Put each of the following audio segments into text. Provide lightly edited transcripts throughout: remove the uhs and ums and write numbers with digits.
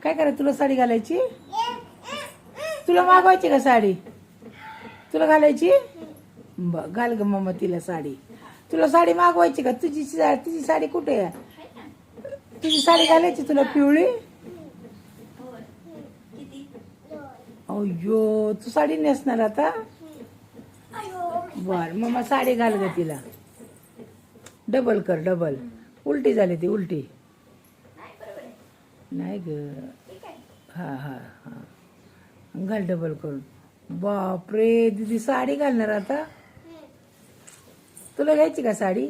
काय करा, तुला साडी घालायची? तुला मागवायची का साडी? तुला घालायची? घाल ग मम्मा तिला साडी. तुला साडी मागवायची का? तुझी साडी कुठे आहे? तुझी साडी घालायची तुला पिवळी? अय्यो, तू साडी नेसणार आता? बर मम्मा साडी घाल ग तिला. डबल कर, डबल. उलटी झाली ती, उलटी नाही ग. हा हा हा घाल डबल करून. बापरे, दीदी साडी घालणार आता? तुला घ्यायची का साडी?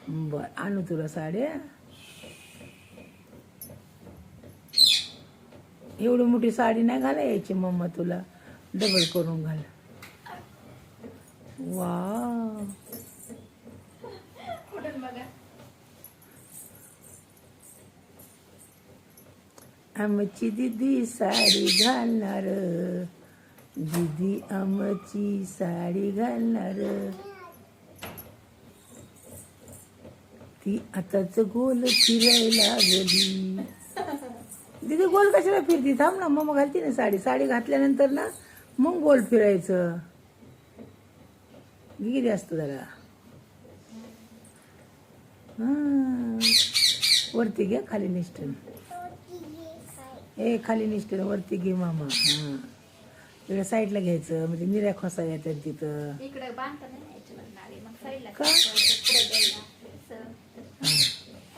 बर आणू तुला साडी. एवढी मोठी साडी नाही घाला यायची मम्मा तुला, डबल करून घाल. वा, आमची दीदी साडी घालणार, दीदी आमची साडी घालणार. ती आताच गोल फिरायला गेली. दीदी गोल कशाला फिरती? थांब ना, मम्मा घालती ना साडी. साडी घातल्यानंतर ना मग गोल फिरायचं. गिरी असतं जरा. वरती घे, खाली निष्ठन. खाली निष्ठन वरती घे मामा. हा, इकडे साईडला घ्यायचं, म्हणजे निऱ्या खोसा येतात तिथं. का?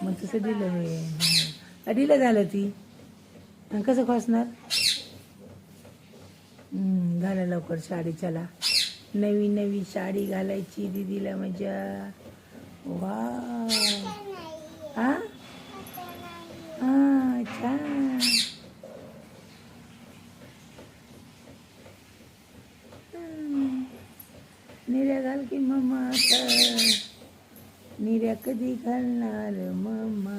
मग तसं दिलं मी. दिलं झालं ती. कसं खोसणार? घाला लवकर साडी. चला, नवी नवी साडी घालायची दीदीला मजा. वा, हा हा छान. निऱ्या घाल की मम्मा आता. निऱ्या कधी घालणार मम्मा?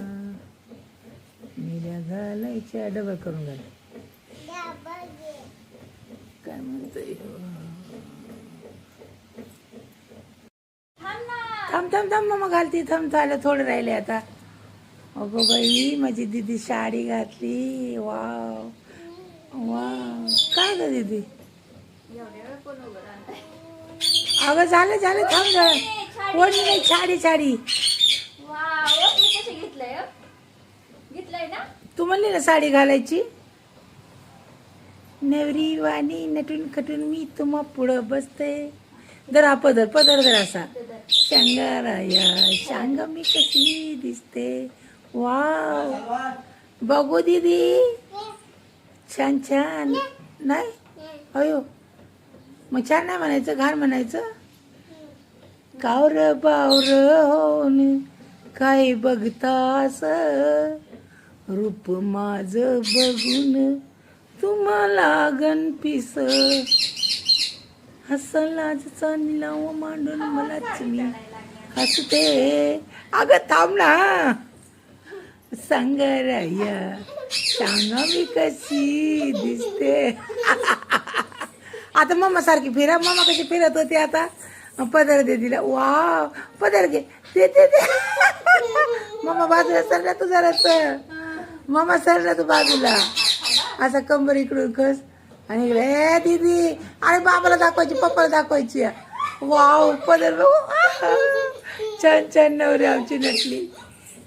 निऱ्या घालायच्या. डबल करून घाल. काय म्हणतोय? थांब थांब थांब मम्मा घालती. थांब, झालं थोडं राहिले आता. अगो बाई, माझी दीदी साडी घातली. Wow wow. काय ग दीदी? अगं झालं झालं, थांब झालं. कोणी नाही, साडी साडी. तू म्हणली ना साडी घालायची. नवरी वाणी नटून खटून मी तुम्हा पुढं बसते. जरा पदर पदर जरा असा. शंगाराया शांग मी कशी दिसते. वाव, बघू दीदी. छान छान. नाही अयो, मग छान नाही म्हणायचं, घाण म्हणायचं. कावर बावर होऊन काय बघतास, रूप माझ बघून तुम्हाला गणपिस. हसलाचा निलाव मांडून मलाच मी हसते. अगं थांब ना. संगराया सांगा मी कशी दिसते. आता मम्मा सारखी फिरा. मम्मा कशी फिरत होती आता. पदर दे दिला. वा, पदर घे. ते ते ते. मम्मा बाजूला सरला तू जरास. मम्मा सरला तू बाजूला. असा कंबर इकडून कस आणि इकडे दीदी. अरे बाबाला दाखवायची, पप्पाला दाखवायची. वाव, पदर बघू. छान छान नवरी आमची नटली.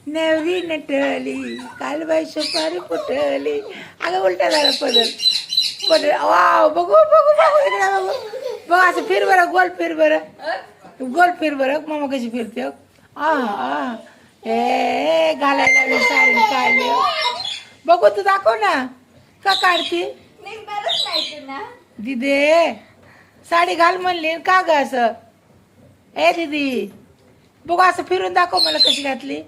नवरी नटली काल बाई सुपारी फुटली. अगं उलटा झाला पदर. पदर वाव, बघू बघू बघू इकडे बघू. बघ असं फिर बरं, गोल फिर बरं. गोल फिर बरं. मम्मा कशी फिरते. घालायला साडी काढली. बघू तू दाखव ना. का काढते दीदी? साडी घाल म्हणली का ग असं? दीदी बघू असं फिरून दाखव मला कशी घातली.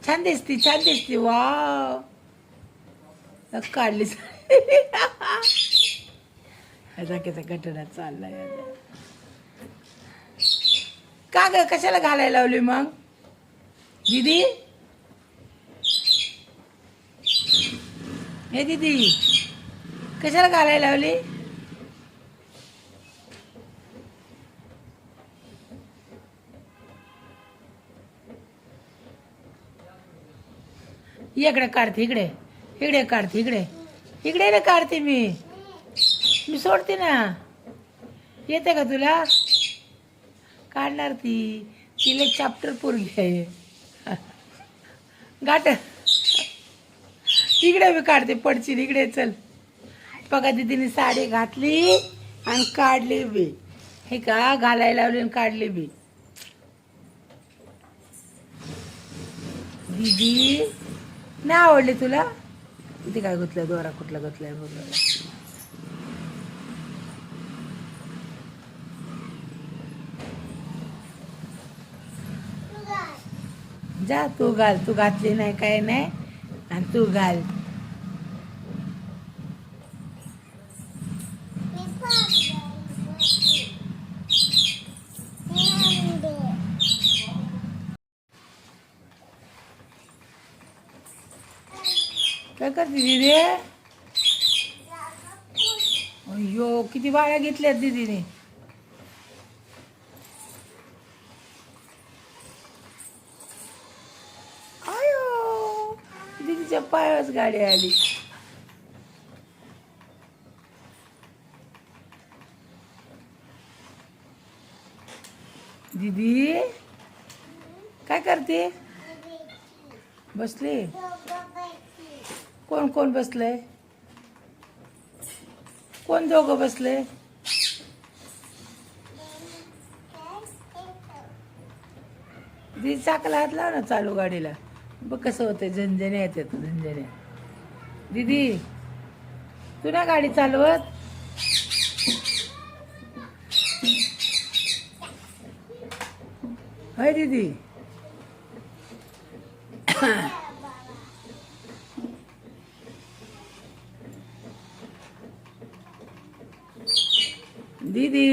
छान दिसती, छान दिसती. वाव, काढली. राखेचा गटडा चाललाय. का ग कशाला घालायला लावली मग दीदी? हे दीदी कशाला घालायला लावली? इकडे काढते, इकडे इकडे काढते, इकडे इकडे रे काढते मी सोडते ना. येते का तुला? काढणार तिला चॅप्टर पोरगी आहे. गाठ इकडे मी काढते, पडशील. इकडे चल. बघा दीदीने साडी घातली आणि काढली बी. हे का घालायला लावली आणि काढली बी. दीदी नाही आवडली तुला? किती काय गुतलंय, दोरा कुठला गुतलाय बघ. जा तू घाल, तू घातली नाही काय नाही, आणि तू घाल. काय करते दीदी? अय्यो किती वाळ्या घेतल्यात दीदीने. आयो दीदीच्या पायावरच गाडी आली. दीदी काय करते? बसले. कोण कोण बसलंय? कोण दोघं बसले? दीदी चाकला हात लाव ना चालू गाडीला. बघ कसं होतंय, झंझण्या येतात झंझण्या. दीदी तू ना गाडी चालवत? होय दीदी. दीदी